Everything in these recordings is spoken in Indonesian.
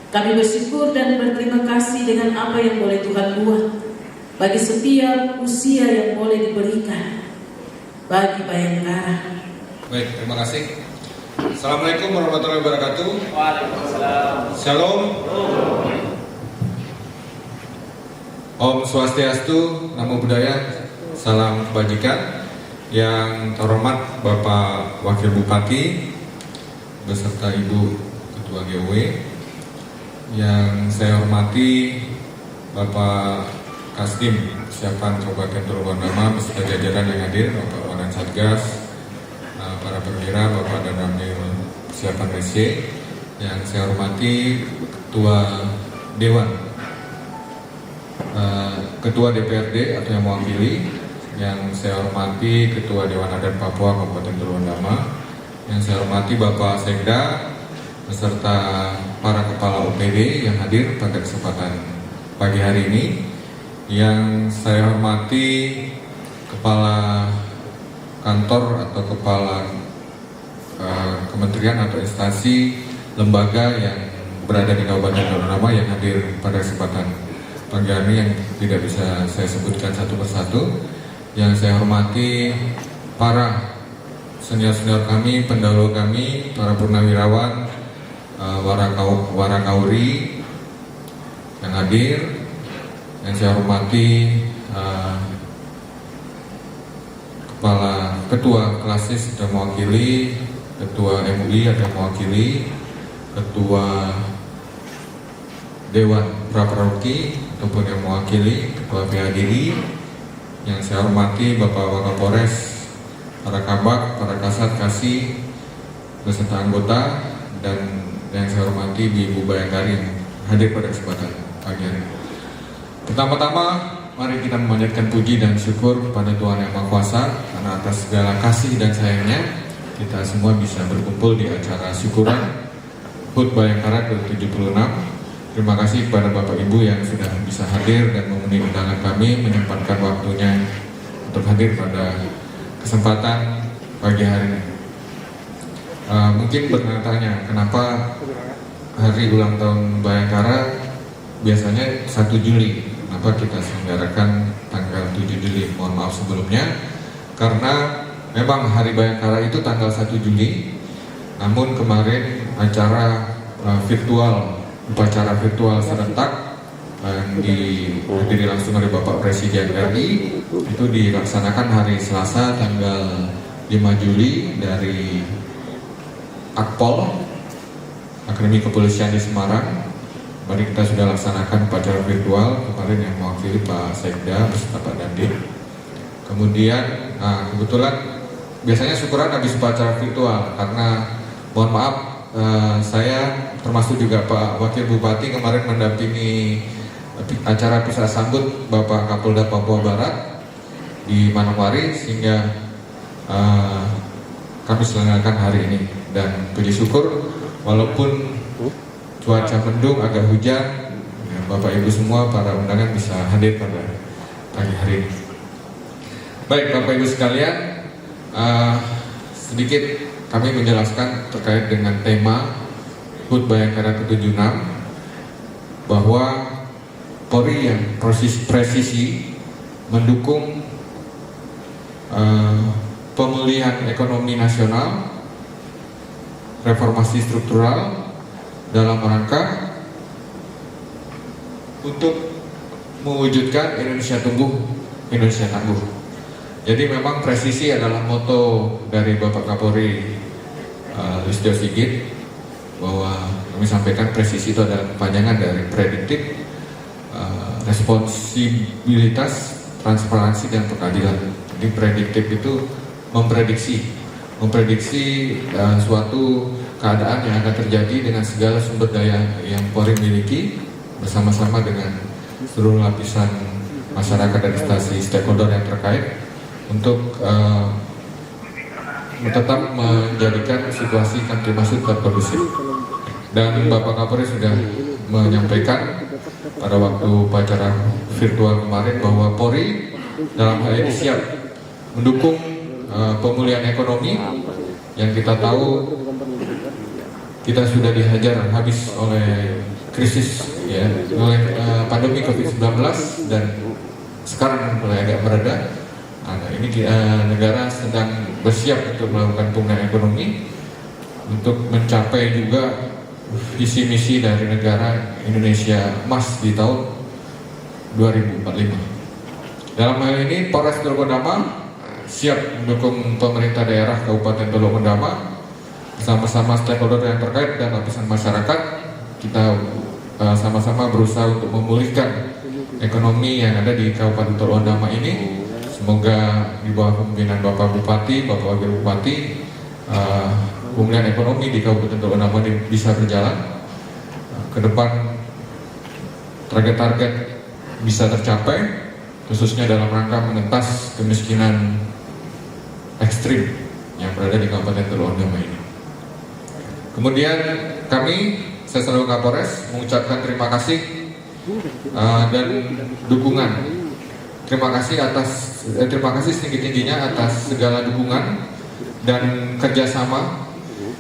Kami bersyukur dan berterima kasih dengan apa yang boleh Tuhan buat bagi setiap usia yang boleh diberikan bagi Bayangkara. Baik, terima kasih. Assalamualaikum warahmatullahi wabarakatuh. Waalaikumsalam. Shalom. Om Swastiastu, Namo Buddhaya, salam kebajikan. Yang terhormat Bapak Wakil Bupati beserta Ibu Ketua GW, yang saya hormati Bapak Kasdim Siapan Kabupaten Purwodama beserta jajaran yang hadir, Bapak Wanan Satgas, para perwira, Bapak dan Ramil Siapan Resi, yang saya hormati Ketua Dewan, Ketua DPRD atau yang mewakili, yang saya hormati Ketua Dewan Adat Papua Kabupaten Purwodama, yang saya hormati Bapak Sekda beserta para kepala OPD yang hadir pada kesempatan pagi hari ini, yang saya hormati Kepala Kantor atau Kepala Kementerian atau instansi lembaga yang berada di Kabupaten Purwodama yang hadir pada kesempatan pagi hari ini, yang tidak bisa saya sebutkan satu persatu. Yang saya hormati para senior-senior kami, pendahulu kami, para purnawirawan, warakauri yang hadir. Yang saya hormati Ketua Klasis dan mewakili, Ketua MUI ada mewakili, Ketua Dewan Praparoki ataupun yang mewakili, Ketua PADI. Yang saya hormati Bapak Wakapolres, para kabak, para kasat, kasih, beserta anggota, dan yang saya hormati Ibu Bayangkari yang hadir pada kesempatan pagi hari. Pertama-tama, mari kita memanjatkan puji dan syukur kepada Tuhan Yang Maha Kuasa karena atas segala kasih dan sayangnya kita semua bisa berkumpul di acara syukuran HUT Bayangkara ke-76. Terima kasih kepada Bapak Ibu yang sudah bisa hadir dan memenuhi undangan kami, menyempatkan waktunya untuk hadir pada kesempatan pagi hari ini. Mungkin bertanya-tanya, kenapa hari ulang tahun Bayangkara biasanya 1 Juli? Kenapa kita selenggarakan tanggal 7 Juli? Mohon maaf sebelumnya, karena memang hari Bayangkara itu tanggal 1 Juli, namun kemarin upacara virtual serentak dihadiri langsung oleh Bapak Presiden RI itu dilaksanakan hari Selasa tanggal 5 Juli dari Akpol, Akademi Kepolisian di Semarang. Mari kita sudah laksanakan upacara virtual kemarin yang mewakili Pak Sekda beserta Pak Dandim. Kemudian kebetulan biasanya syukuran habis upacara virtual karena mohon maaf, saya termasuk juga Pak Wakil Bupati kemarin mendampingi acara pisah sambut Bapak Kapolda Papua Barat di Manokwari, sehingga kami selenggarakan hari ini. Dan puji syukur walaupun cuaca mendung, agak hujan, ya, Bapak Ibu semua para undangan bisa hadir pada pagi hari ini. Baik Bapak Ibu sekalian, sedikit kami menjelaskan terkait dengan tema HUT Bayangkara ke-76, bahwa Polri yang presisi mendukung pemulihan ekonomi nasional, reformasi struktural dalam rangka untuk mewujudkan Indonesia tumbuh, Indonesia tangguh. Jadi memang presisi adalah moto dari Bapak Kapolri Listio Sigit, bahwa kami sampaikan presisi itu adalah kepanjangan dari prediktif, responsibilitas, transparansi, dan pengadilan. Jadi prediktif itu memprediksi suatu keadaan yang akan terjadi dengan segala sumber daya yang Polri miliki bersama-sama dengan seluruh lapisan masyarakat dan instansi stakeholder yang terkait untuk tetap menjadikan situasi Kamtipmas tetap kondusif. Dan Bapak Kapolri sudah menyampaikan pada waktu upacara virtual kemarin bahwa Polri dalam hal ini siap mendukung pemulihan ekonomi yang kita tahu kita sudah dihajar habis oleh krisis, ya, oleh pandemi COVID-19, dan sekarang mulai agak mereda. Nah, ini negara sedang bersiap untuk melakukan pemulihan ekonomi untuk mencapai juga visi misi dari negara Indonesia Emas di tahun 2045. Dalam hal ini Polres Teluk Bendama siap mendukung pemerintah daerah Kabupaten Teluk Bendama bersama-sama stakeholder yang terkait dan lapisan masyarakat. Kita sama-sama berusaha untuk memulihkan ekonomi yang ada di Kabupaten Teluk Bendama ini. Semoga di bawah pimpinan Bapak Bupati, Bapak Wakil Bupati, pemulihan ekonomi di Kabupaten Teluk Bendama ini bisa berjalan ke depan. Target-target bisa tercapai, khususnya dalam rangka mengentas kemiskinan ekstrim yang berada di Kabupaten Teluk Bendama ini. Kemudian saya selaku Kapolres mengucapkan terima kasih dan dukungan. Terima kasih setinggi-tingginya atas segala dukungan dan kerjasama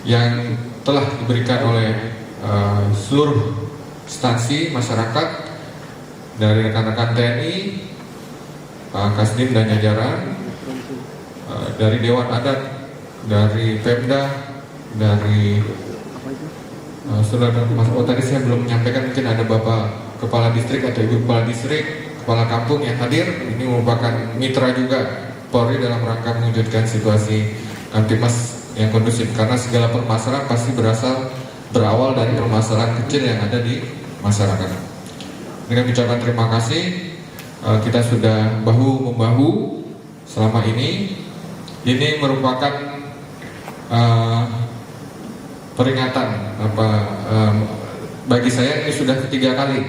yang telah diberikan oleh seluruh instansi masyarakat, dari rekan-rekan TNI, Pak Kasdim dan jajaran, dari Dewan Adat, dari Pemda, dari saudara Mas. Tadi saya belum menyampaikan, mungkin ada Bapak Kepala Distrik atau Ibu Kepala Distrik, Kepala Kampung yang hadir. Ini merupakan mitra juga Polri dalam rangka mewujudkan situasi Kamtibmas yang kondusif, karena segala permasalahan pasti berawal dari permasalahan kecil yang ada di masyarakat. Dengan ucapan terima kasih, kita sudah bahu-membahu selama ini. Ini merupakan peringatan bagi saya ini sudah ketiga kali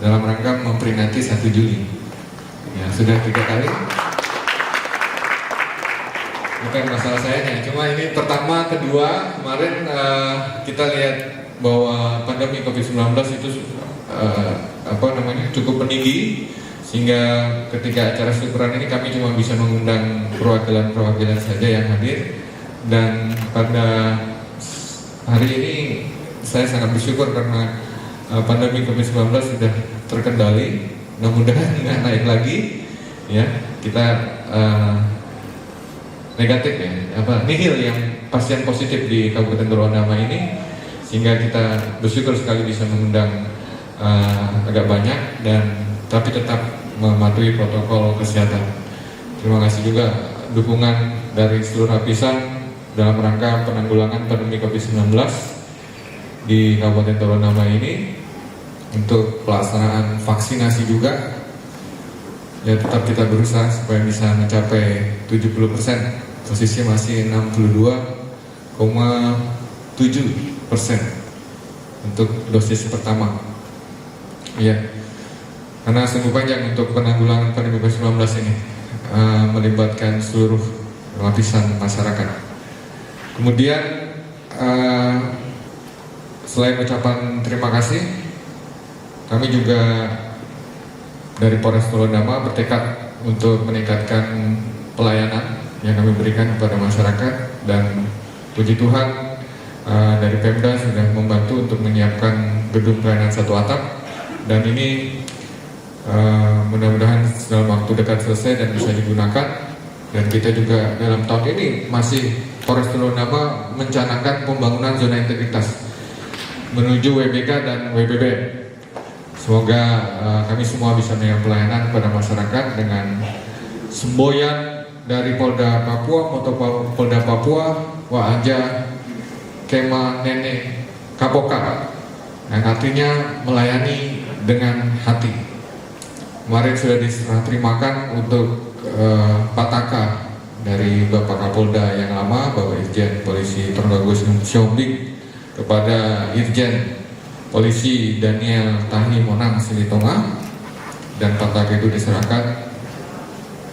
dalam rangka memperingati 1 Juli. Ya, sudah 3 kali. Bukan masalah sayanya, cuma ini pertama, kedua, kemarin kita lihat bahwa pandemi COVID-19 itu cukup meninggi, sehingga ketika acara syukuran ini kami cuma bisa mengundang perwakilan saja yang hadir. Dan pada hari ini saya sangat bersyukur karena pandemi COVID-19 sudah terkendali, mudah-mudahan nggak naik lagi, ya. Kita negatif, ya, nihil yang pasien positif di Kabupaten Teluk Bendama ini, sehingga kita bersyukur sekali bisa mengundang agak banyak, tapi tetap mematuhi protokol kesehatan. Terima kasih juga dukungan dari seluruh lapisan dalam rangka penanggulangan pandemi COVID-19 di Kabupaten Teluk Bendama ini. Untuk pelaksanaan vaksinasi juga, ya, tetap kita berusaha supaya bisa mencapai 70%. Posisi masih 62,7% untuk dosis pertama. Ya, karena sungguh panjang untuk penanggulangan pandemi COVID-19 ini, melibatkan seluruh lapisan masyarakat. Kemudian selain ucapan terima kasih, kami juga dari Polres Teluk Bendama bertekad untuk meningkatkan pelayanan yang kami berikan kepada masyarakat, dan puji Tuhan dari Pemda sudah membantu untuk menyiapkan gedung pelayanan 1 atap, dan ini mudah-mudahan dalam waktu dekat selesai dan bisa digunakan. Dan kita juga dalam tahun ini masih Polres Teluk Bendama mencanangkan pembangunan zona integritas menuju WBK dan WBB. Semoga kami semua bisa memberikan pelayanan kepada masyarakat dengan semboyan dari Polda Papua, Moto Polda Papua, Wa'anja Kema Nene Kapoka, yang artinya melayani dengan hati. Kemarin sudah diserah terimakan untuk Pataka dari Bapak Kapolda yang lama, Bapak Irjen Polisi Tongagus Siombing, kepada Irjen Polisi Daniel Tahi Monang Silitonga, dan Pataka itu diserahkan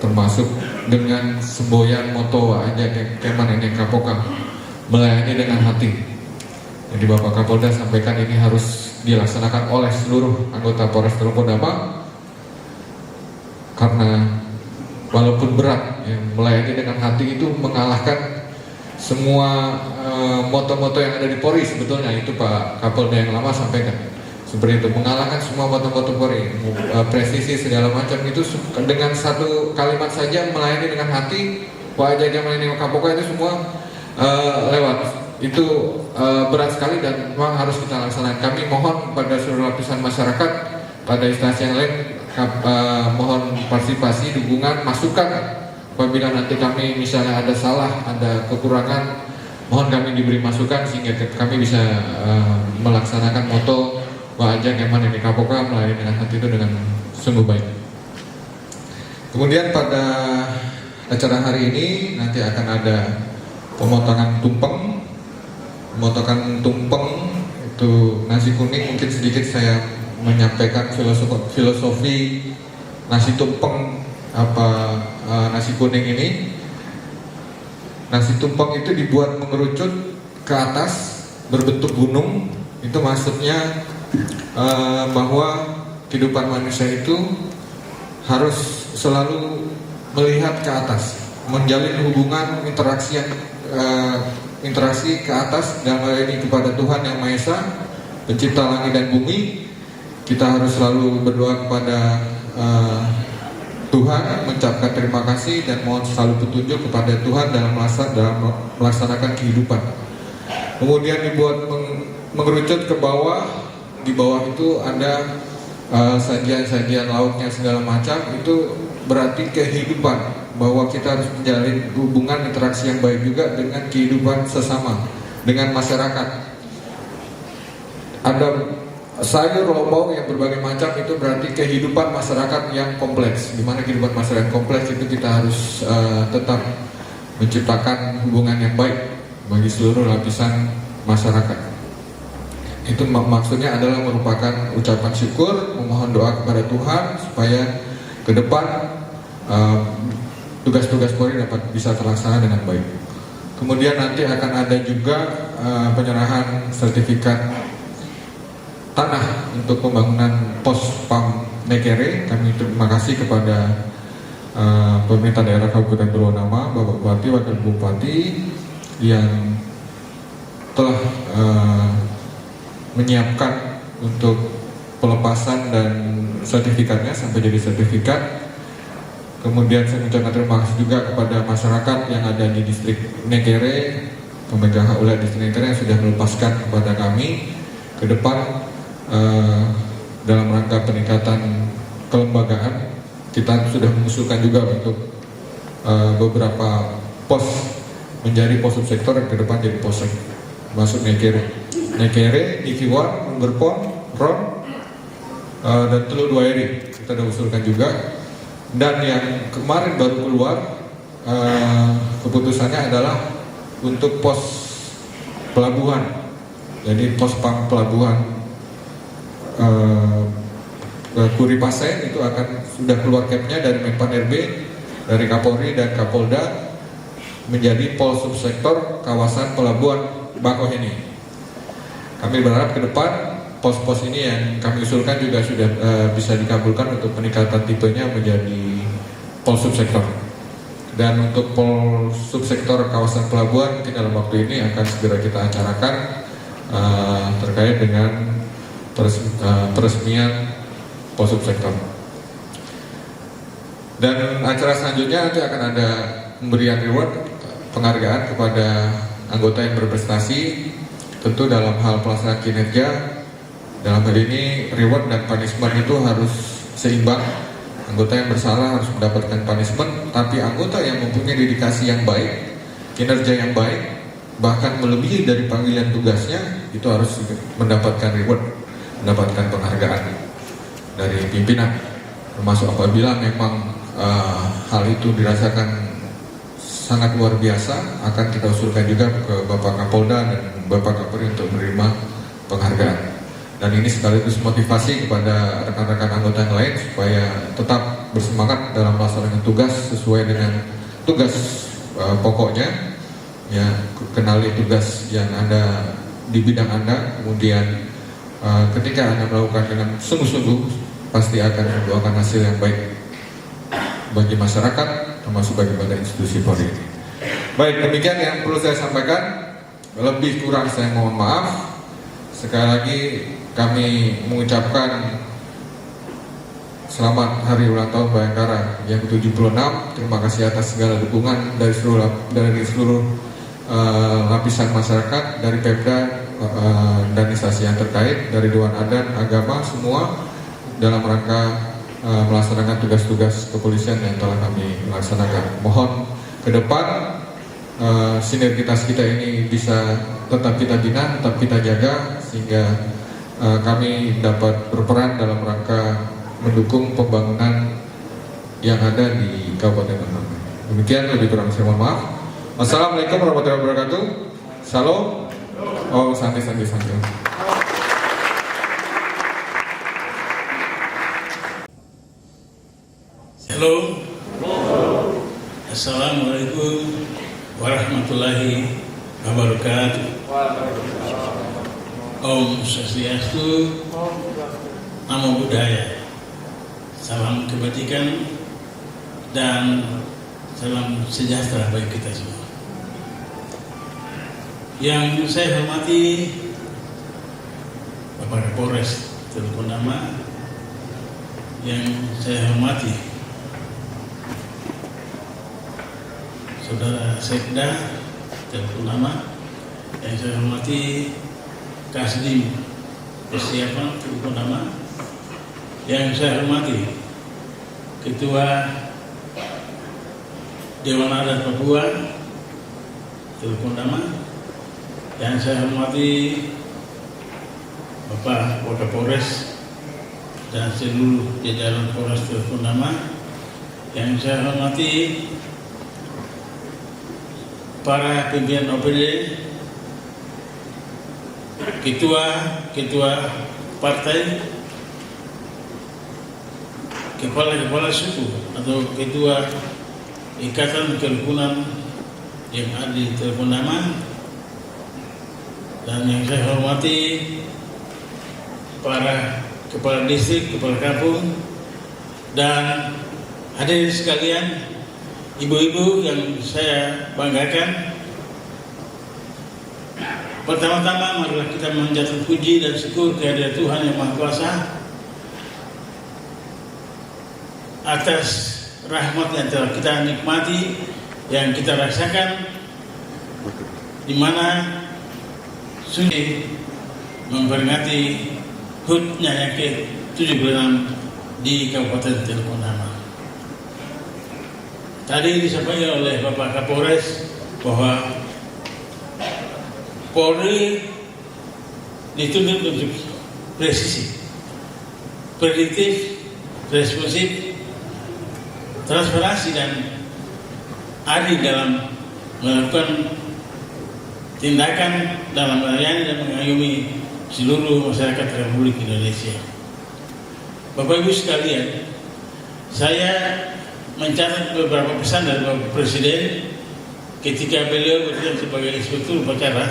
termasuk dengan semboyan moto Wa'anja Kema Nene Kapoka, melayani dengan hati. Jadi Bapak Kapolda sampaikan ini harus dilaksanakan oleh seluruh anggota Polres Teluk Bendama, karena walaupun berat, ya, melayani dengan hati itu mengalahkan semua moto-moto yang ada di Polri sebetulnya itu Pak Kapolda yang lama sampaikan seperti itu, mengalahkan semua moto-moto Polri, presisi segala macam itu dengan satu kalimat saja, melayani dengan hati, wajahnya melayani Kapolda, itu semua lewat. Itu berat sekali dan memang harus kita laksanakan. Kami mohon pada seluruh lapisan masyarakat, pada instansi yang lain, mohon partisipasi, dukungan, masukan. Apabila nanti kami misalnya ada salah, ada kekurangan, mohon kami diberi masukan sehingga kami bisa melaksanakan moto Wajah Keman ini Kapoka melayani dengan hati itu dengan sungguh baik. Kemudian pada acara hari ini nanti akan ada pemotongan tumpeng. Pemotongan tumpeng itu nasi kuning. Mungkin sedikit saya menyampaikan filosofi nasi tumpeng nasi kuning ini. Nasi tumpeng itu dibuat mengerucut ke atas berbentuk gunung. Itu maksudnya bahwa kehidupan manusia itu harus selalu melihat ke atas, menjalin hubungan interaksi ke atas, dalam hal ini kepada Tuhan Yang Maha Esa, pencipta langit dan bumi. Kita harus selalu berdoa kepada Tuhan, mengucapkan terima kasih dan mohon selalu petunjuk kepada Tuhan dalam melaksanakan kehidupan. Kemudian dibuat mengerucut ke bawah. Di bawah itu ada sajian-sajian lauknya segala macam. Itu berarti kehidupan, bahwa kita harus menjalin hubungan interaksi yang baik juga dengan kehidupan sesama, dengan masyarakat. Ada sayur lombok yang berbagai macam, itu berarti kehidupan masyarakat yang kompleks. Di mana kehidupan masyarakat kompleks itu kita harus tetap menciptakan hubungan yang baik bagi seluruh lapisan masyarakat. Itu maksudnya adalah merupakan ucapan syukur, memohon doa kepada Tuhan supaya ke depan tugas-tugas Polri dapat bisa terlaksana dengan baik. Kemudian nanti akan ada juga penyerahan sertifikat tanah untuk pembangunan pos PAM Nekere. Kami terima kasih kepada pemerintah daerah Kabupaten Purwonama, Bapak Bupati, Wakil Bupati yang telah menyiapkan untuk pelepasan dan sertifikatnya sampai jadi sertifikat. Kemudian saya mengucapkan terima kasih juga kepada masyarakat yang ada di distrik Nekere, pemegang hak wilayah distrik Nekere yang sudah melepaskan kepada kami. Ke depan dalam rangka peningkatan kelembagaan, kita sudah mengusulkan juga untuk beberapa pos menjadi pos subsektor dan ke depan jadi posek masuk Nekere, Nikiwan, Berpon, Ron, dan Teluk Duairi. Kita sudah usulkan juga. Dan yang kemarin baru keluar keputusannya adalah untuk pos pelabuhan. Jadi pos PAM pelabuhan Kuripasen itu akan sudah keluar capnya dari Menpan RB, dari Kapolri dan Kapolda menjadi pol subsektor kawasan pelabuhan Bakauheni. Kami berharap ke depan pos-pos ini yang kami usulkan juga sudah bisa dikabulkan untuk peningkatan tipenya menjadi pol subsektor. Dan untuk pol subsektor kawasan pelabuhan mungkin dalam waktu ini akan segera kita acarakan terkait dengan peresmian pol subsektor. Dan acara selanjutnya nanti akan ada pemberian reward, penghargaan kepada anggota yang berprestasi, tentu dalam hal pelaksanaan kinerja. Dalam hal ini reward dan punishment itu harus seimbang. Anggota yang bersalah harus mendapatkan punishment, tapi anggota yang mempunyai dedikasi yang baik, kinerja yang baik, bahkan melebihi dari panggilan tugasnya, itu harus mendapatkan reward, mendapatkan penghargaan dari pimpinan. Termasuk apabila memang hal itu dirasakan sangat luar biasa, akan kita usulkan juga ke Bapak Kapolda dan Bapak Kapolri untuk menerima penghargaan. Dan ini sekaligus motivasi kepada rekan-rekan anggota yang lain supaya tetap bersemangat dalam melaksanakan tugas sesuai dengan tugas pokoknya. Ya, kenali tugas yang ada di bidang Anda, kemudian ketika Anda melakukan dengan sungguh-sungguh, pasti akan membuahkan hasil yang baik bagi masyarakat, termasuk bagi institusi Polri. Baik, demikian yang perlu saya sampaikan. Lebih kurang saya mohon maaf. Sekali lagi kami mengucapkan selamat hari ulang tahun Bayangkara yang ke-76. Terima kasih atas segala dukungan dari seluruh lapisan masyarakat, dari Pemda dan instansi yang terkait, dari Dewan Adat, agama, semua dalam rangka melaksanakan tugas-tugas kepolisian yang telah kami laksanakan. Mohon ke depan sinergitas kita ini bisa tetap kita bina, tetap kita jaga, sehingga kami dapat berperan dalam rangka mendukung pembangunan yang ada di Kabupaten Bandung. Demikian, lebih kurang saya mohon maaf. Wassalamualaikum warahmatullahi wabarakatuh. Salam. Oh, santai. Halo. Assalamualaikum warahmatullahi wabarakatuh. Om Swastiastu, Namo Buddhaya. Salam kebajikan dan salam sejahtera bagi kita semua. Yang saya hormati Bapak Kapolres Teleponama, yang saya hormati Saudara Sekda Teleponama, yang saya hormati Kasdim Persiapan Teleponama, yang saya hormati Ketua Dewan Adat Papua Teleponama, yang saya hormati Bapak Wakapolres dan seluruh jajaran Polres Teleponama, yang saya hormati para pimpinan OPD, ketua partai, kepala suku atau ketua ikatan kerukunan yang ada di Teleponama, dan yang saya hormati para kepala distrik, kepala kampung, dan hadirin sekalian, ibu-ibu yang saya banggakan. Pertama-tama marilah kita menjatuhkan puji dan syukur kehadirat Tuhan Yang Maha Kuasa atas rahmat yang telah kita nikmati, yang kita rasakan, di mana sudah memperingati HUT-nya yang ke-76 di Kabupaten Teleponama. Tadi disampaikan oleh Bapak Kapolres bahwa Polri dituntut untuk presisi, prediktif, responsif, transparansi, dan adil dalam melakukan tindakan dalam melayani dan mengayomi seluruh masyarakat Republik Indonesia. Bapak Ibu sekalian, saya mencatat beberapa pesan dari Bapak Presiden ketika beliau bertugas sebagai Inspektur Upacara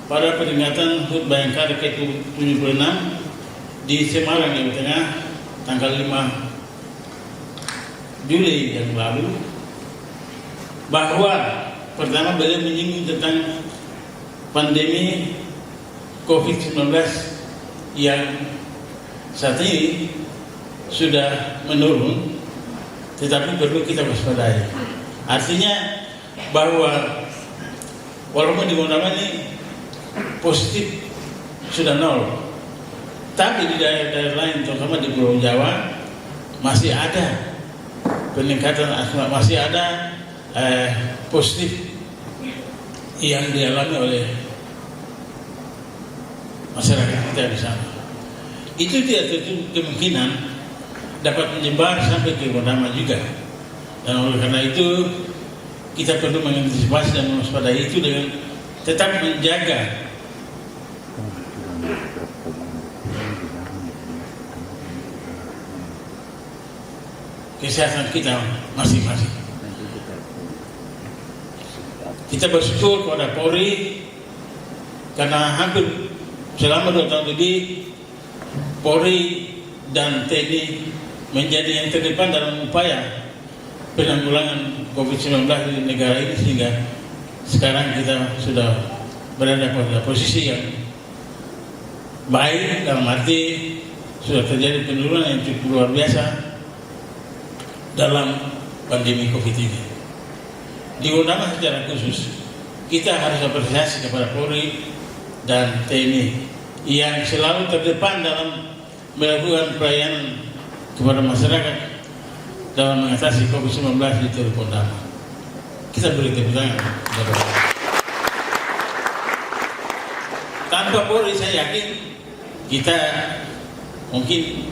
pada peringatan HUT Bayangkara ke-76 di Semarang, Jawa Tengah, tanggal 5 Juli yang lalu, bahwa pertama beliau menyinggung tentang pandemi COVID-19 yang saat ini sudah menurun, tetapi perlu kita waspadai. Artinya bahwa walaupun di mana ini positif sudah 0, tapi di daerah-daerah lain, terutama di Pulau Jawa, masih ada peningkatan, masih ada positif yang dialami oleh masyarakat kita di sana. Itu tidak tertutup kemungkinan dapat menyebar sampai ke Bandama juga. Dan oleh karena itu kita perlu mengantisipasi dan mewaspadai itu dengan tetap menjaga kesehatan kita masing-masing. Kita bersyukur kepada Polri karena hampir selama 2 tahun lebih Polri dan TNI menjadi yang terdepan dalam upaya penanggulangan COVID-19 di negara ini, sehingga sekarang kita sudah berada pada posisi yang baik, dalam arti sudah terjadi penurunan yang cukup luar biasa dalam pandemi COVID ini. Di Undama secara khusus, kita harus apresiasi kepada Polri dan TNI yang selalu terdepan dalam melakukan pelayanan kepada masyarakat dalam mengatasi COVID-19 di Teluk Undama. Kita beri tepuk tangan kepada Polri. Tanpa Polri saya yakin kita mungkin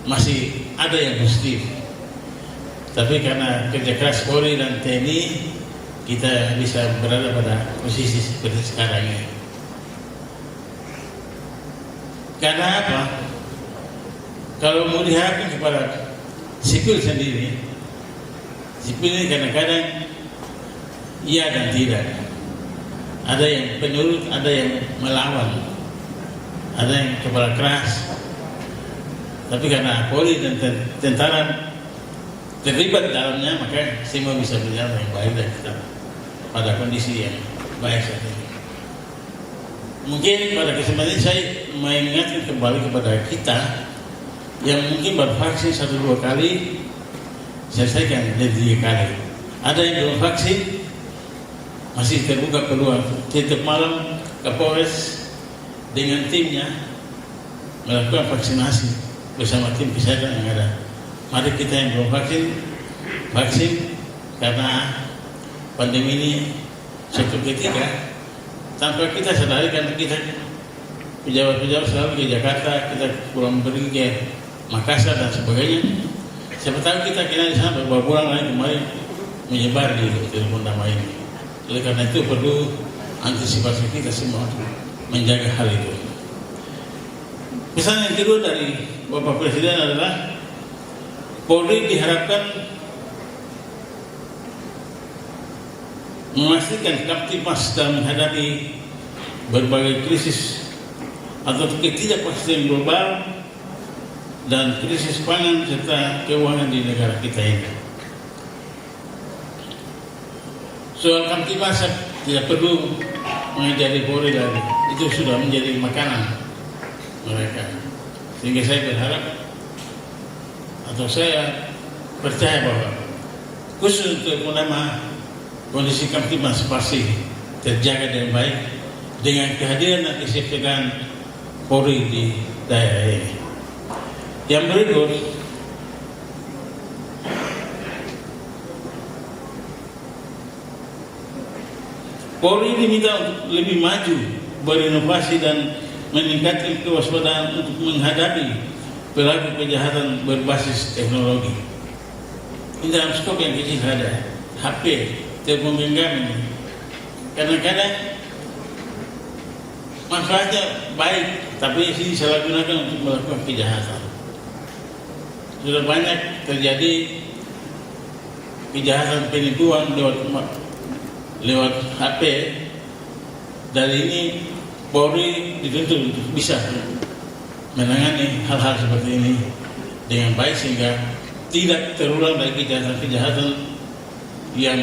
masih ada yang positif, tapi karena kerja keras Polri dan TNI kita bisa berada pada posisi seperti sekarang ini. Karena apa? Kalau mau diharapkan kepada sipil sendiri, sipil ini kadang-kadang iya dan tidak. Ada yang penurut, ada yang melawan, ada yang kepala keras. Tapi karena Polri dan tentara terlibat dalamnya, maka semua bisa berjalan yang baik dan kita pada kondisi yang baik saat ini. Mungkin pada kesempatan ini saya mengingatkan kembali kepada kita yang mungkin baru vaksin 1-2 kali, selesaikan dari 3 kali. Ada yang belum vaksin, masih terbuka peluang. Tiap malam Kapolres dengan timnya melakukan vaksinasi bersama tim kesehatan yang ada. Mari kita yang belum vaksin karena pandemi ini suatu ketika tanpa kita sadari, karena kita pejabat-pejabat selalu ke Jakarta, kita pulang pergi ke Makassar dan sebagainya. Siapa tahu kita kena di sana beberapa bulan lagi kemarin menyebar di Teluk Undama ini. Oleh karena itu perlu antisipasi kita semua untuk menjaga hal itu. Pesan yang kedua dari Bapak Presiden adalah Polri diharapkan memastikan Kamtibmas dalam menghadapi berbagai krisis atau ketidakpastian global dan krisis pangan serta keuangan di negara kita ini. Soal Kamtibmas tidak perlu mengajari Polri lagi, itu sudah menjadi makanan mereka. Sehingga saya berharap atau saya percaya bahwa khusus untuk Undama kondisi Kamtibmas pasti terjaga dengan baik dengan kehadiran dan kesiapan Polri di daerah ini. Yang berikut, Polri diminta untuk lebih maju, berinovasi dan meningkatkan kewaspadaan untuk menghadapi pelaku kejahatan berbasis teknologi. Ini dalam skop yang kecil ada HP, telepon genggam ini. Kadang-kadang manfaatnya baik, tapi ini disalahgunakan untuk melakukan kejahatan. Sudah banyak terjadi kejahatan penipuan lewat HP. Dari ini Polri dituntut untuk bisa menangani hal-hal seperti ini dengan baik sehingga tidak terulang lagi kejahatan-kejahatan yang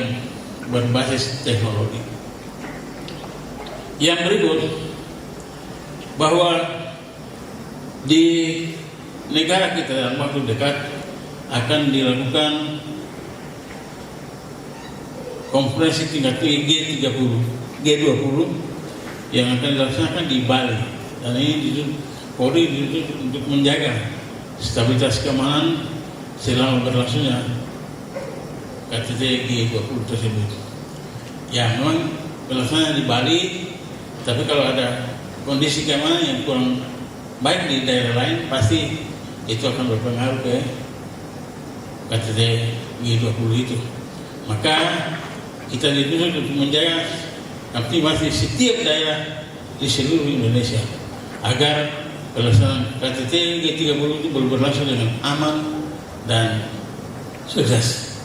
berbasis teknologi. Yang berikut, bahwa di negara kita dalam waktu dekat akan dilakukan konferensi tingkat tinggi G20 yang akan dilaksanakan di Bali, dan ini Polri dituntut untuk menjaga stabilitas keamanan selama berlangsungnya KTT G20 tersebut. Ya, memang pelaksanaan di Bali, tapi kalau ada kondisi keamanan yang kurang baik di daerah lain, pasti itu akan berpengaruh ke KTT G20 itu. Maka kita dituntut untuk menjaga Kamtibmas di setiap daerah di seluruh Indonesia agar pelaksanaan KTT G30 itu berlangsung dengan aman dan sukses.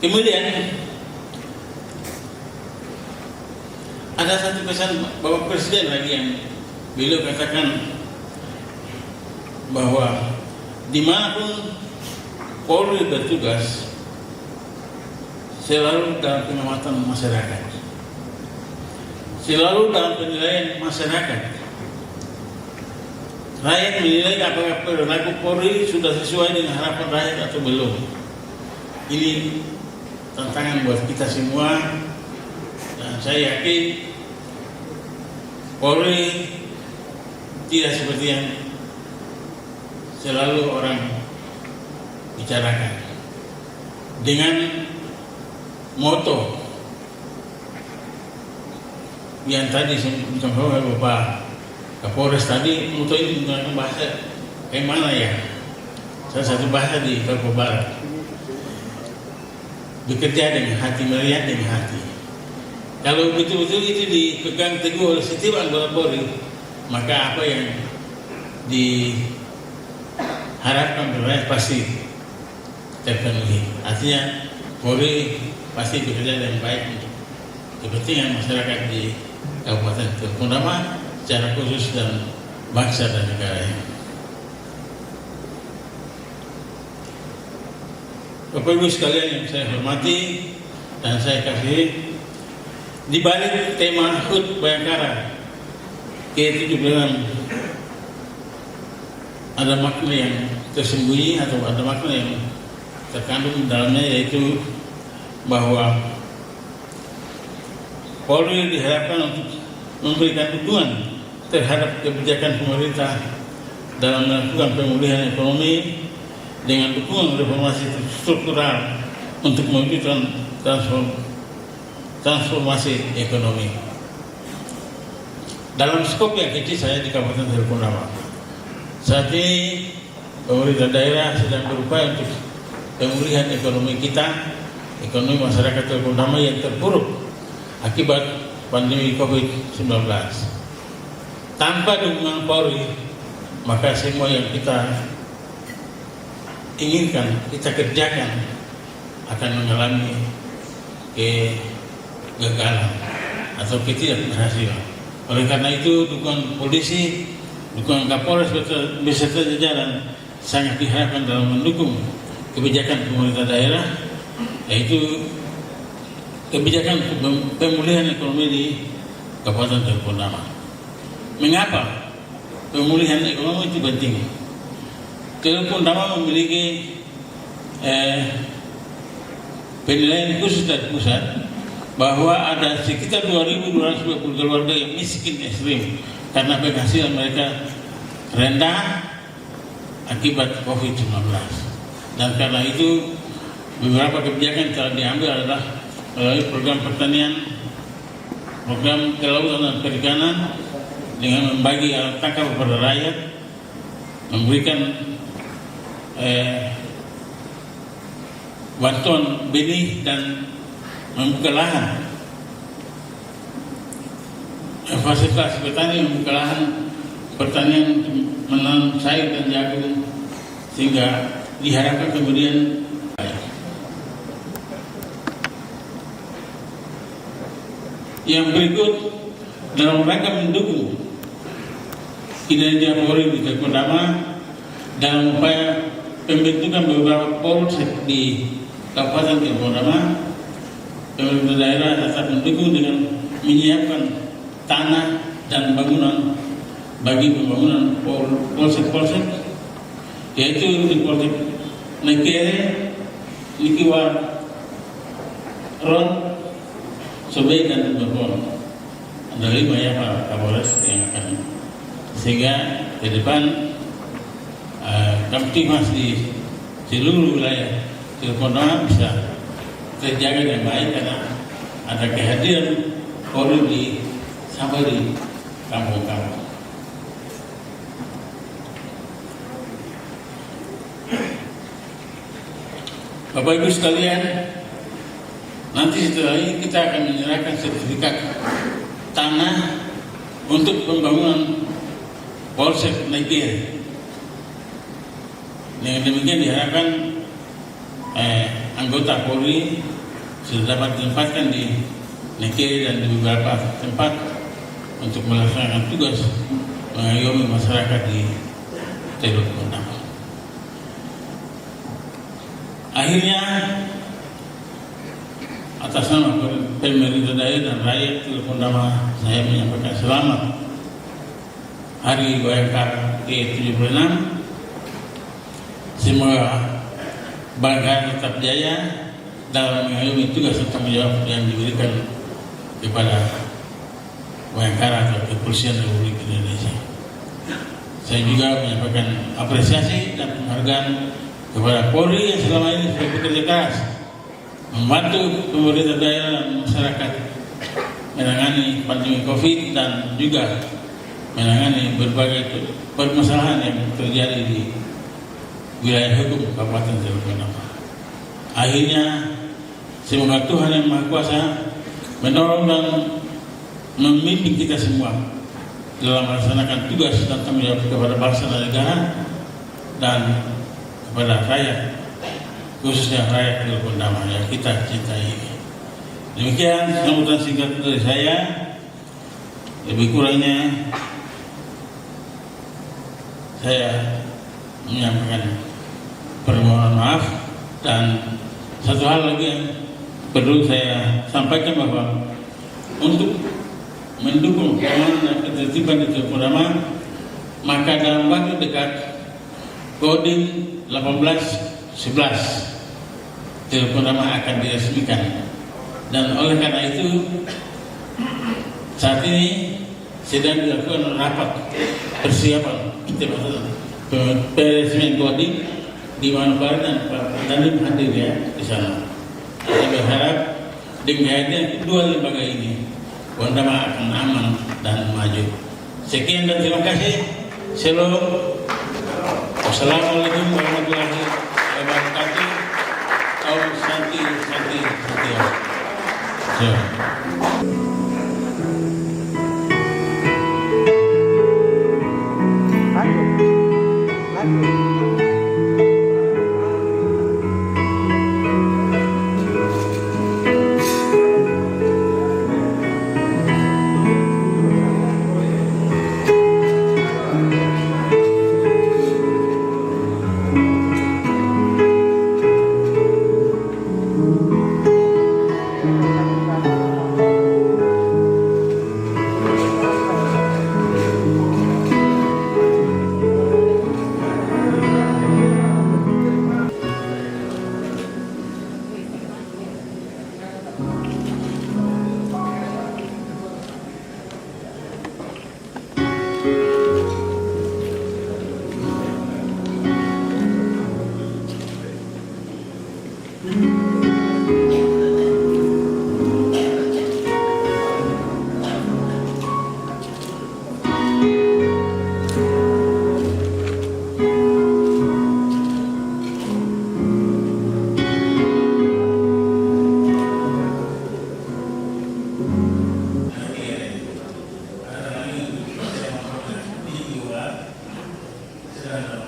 Kemudian ada satu pesan Bapak Presiden lagi yang beliau katakan bahwa dimanapun Polri bertugas, selalu dalam pengamatan masyarakat, selalu dalam penilaian masyarakat. Rakyat menilai apakah perilaku Polri sudah sesuai dengan harapan rakyat atau belum. Ini tantangan buat kita semua, dan saya yakin Polri tidak seperti yang selalu orang bicarakan. Dengan moto yang tadi disampaikan oleh Bapak Kapolres tadi, moto ini menggunakan bahasa kayak mana ya? Salah satu bahasa di Papua Barat. Bekerja dengan hati, melihat dengan hati. Kalau betul-betul itu dipegang teguh oleh setiap anggota Polri, maka apa yang diharapkan rakyat pasti terpenuhi. Artinya Polri pasti bekerja dengan baik untuk kepentingan masyarakat di Kabupaten Teluk secara khusus dan bangsa dan negara ini. Bapak Ibu sekalian yang saya hormati dan saya kasihi, di balik tema HUT Bayangkara ke-76 ada makna yang tersembunyi atau ada makna yang terkandung di dalamnya, yaitu bahwa Polri diharapkan untuk memberikan dukungan terhadap kebijakan pemerintah dalam melakukan pemulihan ekonomi dengan dukungan reformasi struktural untuk mewujudkan transformasi ekonomi. Dalam skop yang kecil saya di Kabupaten Teluk Benua, saat ini pemerintah daerah sedang berupaya untuk pemulihan ekonomi kita, ekonomi masyarakat Teluk Benua yang terpuruk akibat pandemi COVID-19. Tanpa dukungan Polri, maka semua yang kita inginkan, kita kerjakan akan mengalami kegagalan atau ketidakberhasilan. Oleh karena itu, dukungan polisi, dukungan Kapolres beserta jajaran sangat diharapkan dalam mendukung kebijakan pemerintah daerah, yaitu kebijakan pemulihan ekonomi di Kabupaten Teluk Benua. Mengapa pemulihan ekonomi itu penting? Teluk Benua memiliki penilaian khusus dari pusat bahwa ada sekitar 2.220 keluarga yang miskin ekstrim karena penghasilan mereka rendah akibat COVID-19. Dan karena itu beberapa kebijakan yang telah diambil adalah melalui program pertanian, program kelautan dan perikanan dengan membagi alat tangkap kepada rakyat, memberikan bantuan benih dan membuka lahan, fasilitas petani membuka lahan pertanian menanam sayur dan jagung, sehingga diharapkan kemudian yang berikut dalam rangka mendukung kinerja Polri di Teluk Benua dalam upaya pembentukan beberapa polsek di Kabupaten Teluk Benua, pemerintah daerah tetap mendukung dengan menyiapkan tanah dan bangunan bagi pembangunan polsek-polsek, yaitu di Polsek Nekere, Likiwar, Ron, Sobei dan Bogor. Ada 5 ya Pak Kapolres yang akan, sehingga ke depan Kamtimas di seluruh wilayah Teluk Benua bisa terjaga dengan baik karena ada kehadiran Polri sampai di kampung-kampung. Bapak Ibu sekalian, nanti setelah ini kita akan menyerahkan sertifikat tanah untuk pembangunan Polsek Nekere. Dengan demikian diharapkan anggota Polri sudah dapat ditempatkan di Nekere dan di beberapa tempat untuk melaksanakan tugas mengayomi masyarakat di Teluk Benua. atas nama pemerintah daerah dan rakyat telepon nama saya menyampaikan selamat Hari Bayangkara ke-76. Semoga Bayangkara tetap jaya dalam mengayomi tugas dan tanggung jawab yang diberikan kepada Bayangkara atau Kepolisian Republik Indonesia. Saya juga menyampaikan apresiasi dan penghargaan kepada Polri yang selama ini sudah bekerja keras membantu pemerintah daerah dan masyarakat menangani pandemi COVID dan juga menangani berbagai permasalahan yang terjadi di wilayah hukum Kabupaten Cirebon. Akhirnya semoga Tuhan yang Maha Kuasa menolong dan membimbing kita semua dalam melaksanakan tugas dan tanggung jawab kepada bangsa dan negara dan kepada rakyat, khususnya rakyat Cirebon yang kita cintai. Demikian sambutan singkat dari saya. Lebih kurangnya saya menyampaikan permohonan maaf, dan satu hal lagi yang perlu saya sampaikan bahwa untuk mendukung keamanan dan ketertiban di Cirebon, maka dalam waktu dekat Kodim 1811 Cirebon akan diresmikan, dan oleh karena itu saat ini sedang dilakukan rapat persiapan peresmian Kodim di Manokwari, dan Pak Dandim hadir ya di sana. Saya berharap dengan hadirnya kedua lembaga ini Bondama akan aman dan maju. Sekian dan terima kasih. Shalom. Wassalamualaikum warahmatullahi wabarakatuh. Om Santi Santi Santi. Saya